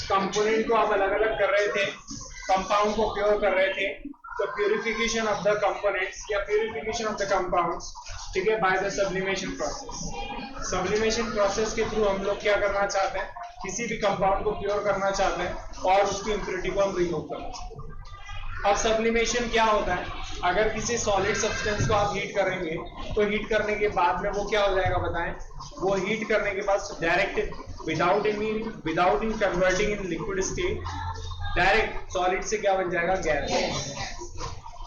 Component को आप अलग अलग कर रहे थे, कंपाउंड को प्योर कर रहे थे, तो प्यूरिफिकेशन ऑफ द कंपोनेंट्स या प्यूरिफिकेशन ऑफ द कंपाउंड्स, ठीक है, by the sublimation process. Sublimation process के थ्रू हम लोग क्या करना चाहते हैं, किसी भी कंपाउंड को प्योर करना चाहते हैं और उसकी इम्प्योरिटी को हम रिमूव करना चाहते हैं। अब सब्लिमेशन क्या होता है, अगर किसी सॉलिड सब्सटेंस को आप हीट करेंगे तो हीट करने के बाद में वो क्या हो जाएगा बताएं, वो हीट करने के बाद direct without in converting in liquid state direct solid से क्या बन जाएगा, गैस।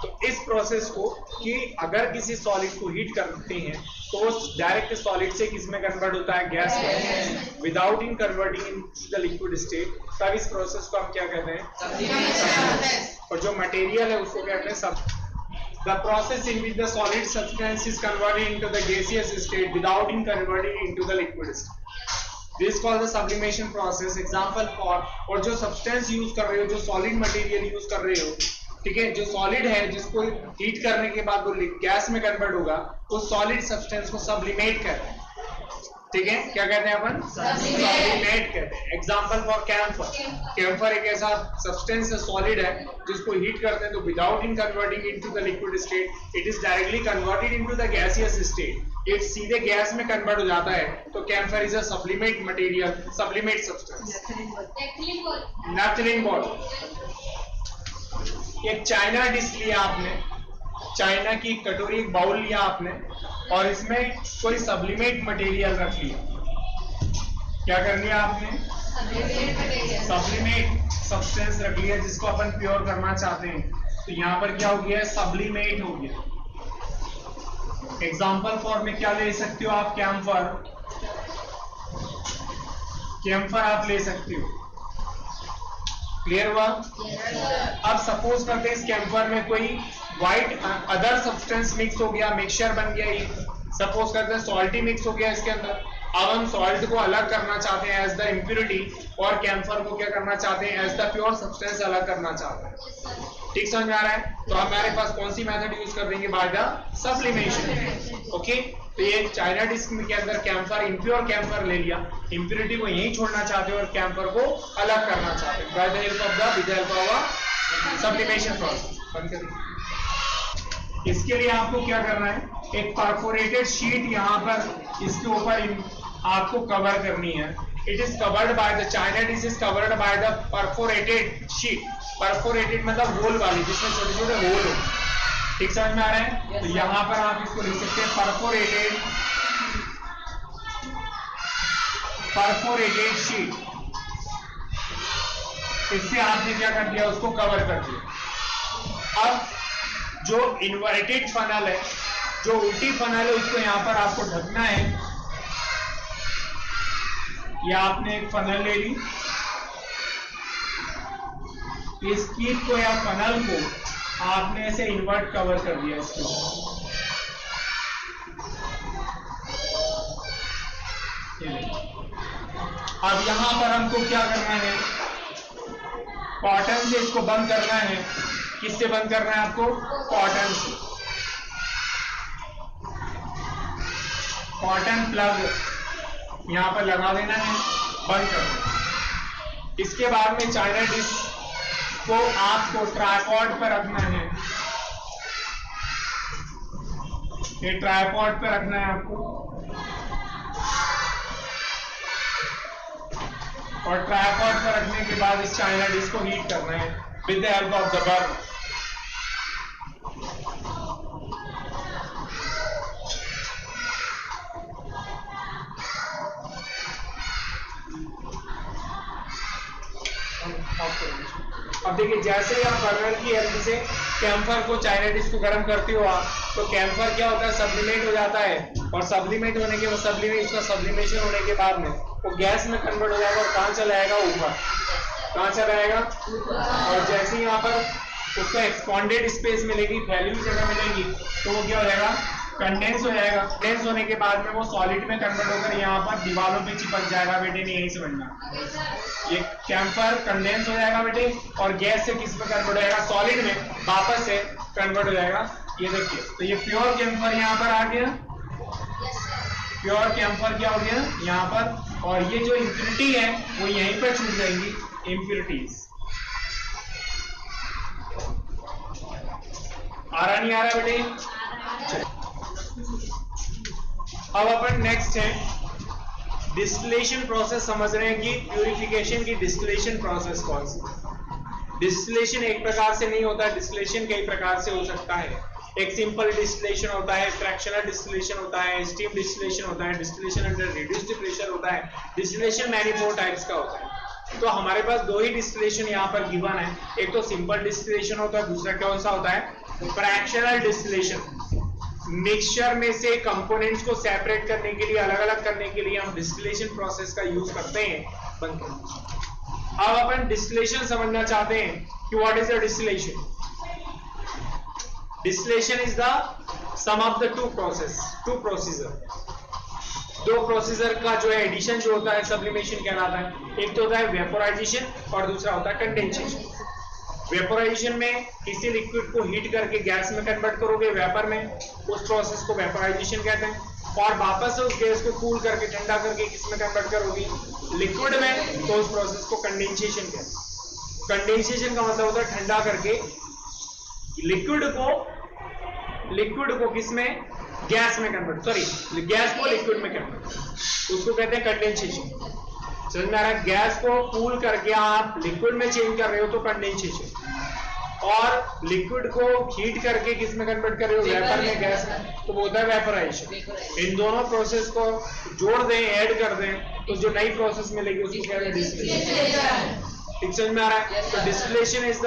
तो इस प्रोसेस को कि अगर किसी सॉलिड को हीट करते हैं तो वो डायरेक्ट सॉलिड से किसमें कन्वर्ट होता है, गैस में, without in converting in the liquid state. तब इस प्रोसेस को हम क्या कहते हैं, और जो मटेरियल है उसको कहते हैं सब। The process in which the solid substance is converted into the gaseous state without in converting into the liquid state, this called the sublimation process. Example for, और जो सब्सटेंस यूज कर रहे हो, जो सॉलिड मटेरियल यूज कर रहे हो, ठीक है, जो सॉलिड है जिसको हीट करने के बाद वो गैस में कन्वर्ट होगा, उस सॉलिड सब्सटेंस को सब्लिमेट कहते हैं, ठीक है, क्या कहते हैं अपन, सब्लिमेट कहते हैं। एग्जांपल फॉर कैम्फर, कैम्फर एक ऐसा सब्सटेंस है, सॉलिड है, जिसको हीट करते हैं तो without in converting into the liquid state it is directly converted into the gaseous state, it सीधे गैस में कन्वर्ट हो जाता है, तो camphor is a sublimate material, sublimate substance. Naphthalene bottle, एक चाइना डिश लिया आपने, चाइना की कटोरी, एक बाउल लिया आपने और इसमें कोई सब्लिमेट मटेरियल रख लिया, क्या कर लिया आपने, सब्लिमेट सब्सटेंस रख लिया जिसको अपन प्योर करना चाहते हैं, तो यहां पर क्या हो गया, सब्लिमेट हो गया। एग्जांपल फॉर में क्या ले सकते हो आप, कैम्फर, कैम्फर आप ले सकते हो, क्लियर हुआ। अब सपोज करते हैं इस कैम्फर में कोई व्हाइट अदर सब्सटेंस मिक्स हो गया, मिक्सचर बन गया, ये सपोज करते हैं सॉल्टी मिक्स हो गया इसके अंदर। अब हम सॉल्ट को अलग करना चाहते हैं एज द इम्प्योरिटी और कैम्फर को क्या करना चाहते हैं, एज द प्योर सब्सटेंस अलग करना चाहते हैं, ठीक समझ में आ रहा है। तो हमारे पास कौन सी मेथड यूज कर देंगे, बाय द सब्लिमेशन, ओके। तो ये चाइना डिश के अंदर कैम्फर, इम्प्योर कैम्फर ले लिया, इम्प्योरिटी को यहीं छोड़ना चाहते हो और कैम्फर को अलग करना चाहते हो by the help of the, with the help of sublimation process. बंद करिए। इसके लिए आपको क्या करना है, एक परफोरेटेड शीट यहाँ पर इसके ऊपर आपको कवर करनी है। It is covered by the, China dish is covered by the perforated sheet. Perforated मतलब होल वाली, जिसमें छोटे छोटे होल हो, ठीक समझ में आ रहा है। तो यहां पर आप इसको लिख सकते हैं परफोरेटेड शीट। इससे आपने क्या कर दिया, उसको कवर कर दिया। अब जो इन्वर्टेड फनल है, जो उल्टी फनल है, उसको यहां पर आपको ढकना है। या आपने एक फनल ले ली, इस कीट को या फनल को आपने ऐसे इन्वर्ट कवर कर दिया इसके अब यहां पर हमको क्या करना है, कॉटन से इसको बंद करना है। किससे बंद करना है आपको, कॉटन से। कॉटन प्लग यहां पर लगा देना है, बंद कर देना। इसके बाद में चाइना डिश को आपको ट्राइपॉड पर रखना है, ये ट्राइपॉड पर रखना है आपको, और ट्राइपॉड पर रखने के बाद इस चाइना डिश को हीट करना है with the help of the burn. अब देखिए, जैसे ही आप बर्नर की हेल्प से कैम्फर को, चाइना डिश को गर्म करते हो आप, तो कैम्फर क्या होता है, सब्लिमेट हो जाता है, और सब्लिमेट होने के बाद उसका सब्लिमेशन होने के बाद में वो गैस में कन्वर्ट हो जाएगा और कहां चला जाएगा, ऊपर। कहां चला जाएगा, और जैसे ही यहाँ पर उसको एक्सपॉन्डेड स्पेस मिलेगी, फैली हुई जगह मिलेगी, तो वो क्या हो जाएगा, कंडेंस हो जाएगा। कंडेंस होने के बाद में वो सॉलिड में कन्वर्ट होकर यहाँ पर दीवारों पे चिपक जाएगा बेटे, नहीं यही समझना। ये कैम्फर कंडेंस हो जाएगा बेटे, और गैस से किस में कन्वर्ट हो जाएगा, सॉलिड में वापस से कन्वर्ट हो जाएगा। ये देखिए, तो ये प्योर कैम्फर यहाँ पर आ गया, प्योर कैम्फर क्या हो गया यहाँ पर, और ये जो इम्प्योरिटी है वो यहीं पर छूट जाएंगी। impurities. आ रहा नहीं आ रहा बेटे? अब अपन नेक्स्ट है डिस्टिलेशन प्रोसेस समझ रहे हैं कि प्यूरिफिकेशन की डिस्टिलेशन प्रोसेस कौन सी। डिस्टिलेशन एक प्रकार से नहीं होता, डिस्टिलेशन कई प्रकार से हो सकता है। एक सिंपल डिस्टिलेशन होता है, फ्रैक्शनल डिस्टिलेशन होता है, स्टीम डिस्टिलेशन होता है, डिस्टिलेशन अंडर रिड्यूस्ड प्रेशर होता है। डिस्टिलेशन मैनिफोल्ड टाइप्स का होता है। तो हमारे पास दो ही डिस्टिलेशन यहाँ पर गिवन है, एक तो सिंपल डिस्टिलेशन होता है, दूसरा कौन सा होता है, फ्रैक्शनल डिस्टिलेशन। मिक्सचर में से कंपोनेंट्स को सेपरेट करने के लिए, अलग अलग करने के लिए हम डिस्टिलेशन प्रोसेस का यूज करते हैं। अब अपन डिस्टिलेशन समझना चाहते हैं कि what is the distillation. Distillation is the sum of the two procedure. दो प्रोसीजर का जो है एडिशन जो होता है सब्लिमेशन कहलाता है। एक तो होता है वेपोराइजेशन और दूसरा होता है कंडेंसेशन। वेपोराइजेशन में किसी लिक्विड को हीट करके गैस में कन्वर्ट करोगे वेपर में, उस प्रोसेस को वेपोराइजेशन कहते हैं। और वापस उस गैस को कूल करके ठंडा करके किसमें कन्वर्ट करोगे, लिक्विड में, तो उस प्रोसेस को कंडेंसेशन कहते हैं। कंडेंसेशन का मतलब होता है ठंडा करके लिक्विड को किसमें, गैस में कन्वर्ट, सॉरी गैस को लिक्विड में कन्वर्ट, उसको कहते हैं कंडेंसेशन। समझ में आ रहा है? गैस को कूल करके आप लिक्विड में चेंज कर रहे हो तो कंडेंसेशन, और लिक्विड को हीट करके किसमें कन्वर्ट कर रहे हो, वेपर में, गैस में, तो वो होता है वेपोराइजेशन। इन दोनों प्रोसेस को जोड़ दें, ऐड कर दें, तो जो नई प्रोसेस मिलेगी उसको कहते हैं डिस्टिलेशन। ठीक समझ में आ रहा है? तो distillation is the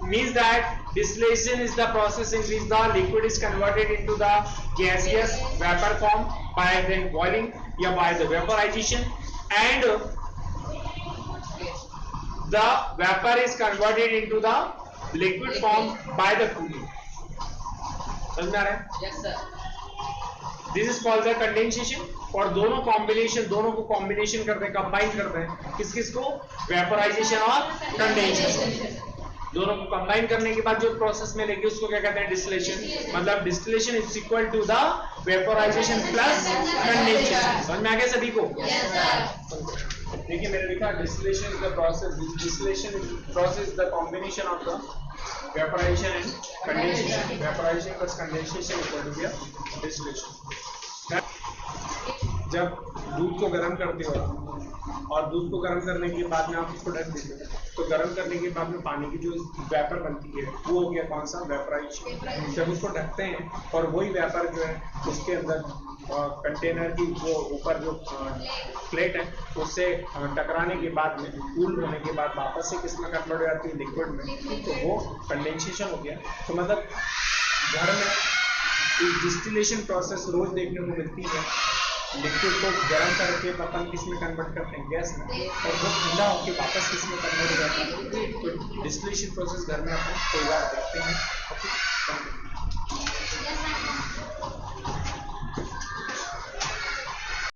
means that distillation is the process in which the liquid is converted into the gaseous vapor form by then boiling या by the vaporization, and the vapor is converted into the liquid form by the cooling. समझ में आ रहा है? Yes sir. This is called the condensation. और दोनों को combination करते हैं, कंबाइन करते हैं, किस को, वेपोराइजेशन और कंडेंसेशन। दोनों को कंबाइन करने के बाद जो प्रोसेस मिलेगी उसको क्या कहते हैं, डिस्टिलेशन। मतलब distillation is equal to the vaporization plus condensation. समझ में आ गया सभी को? देखिए मैंने लिखा distillation is the process, distillation process the combination of the vaporization and condensation. Vaporization plus condensation equal to distillation. जब दूध को गर्म करते हो और दूध को गर्म करने के बाद में आप उसको ढक देते हो, तो गर्म करने के बाद में पानी की जो वेपर बनती है वो हो गया कौन सा, वेपोराइजेशन। जब उसको ढकते हैं और वही वेपर जो है उसके अंदर कंटेनर की जो ऊपर जो प्लेट है उससे टकराने के बाद में, कूल होने के बाद वापस से किसमें कन्वर्ट हो जाती है, लिक्विड में, तो वो कंडेंसेशन हो गया। तो मतलब घर में डिस्टिलेशन प्रोसेस रोज देखने को मिलती है। लिक्विड को गर्म करके अपन किसमें कन्वर्ट करते हैं, गैस में, और वो ठंडा होकर वापस किसमें कन्वर्ट हो जाता है। तो डिस्टिलेशन प्रोसेस घर में अपन कई बार देखते हैं।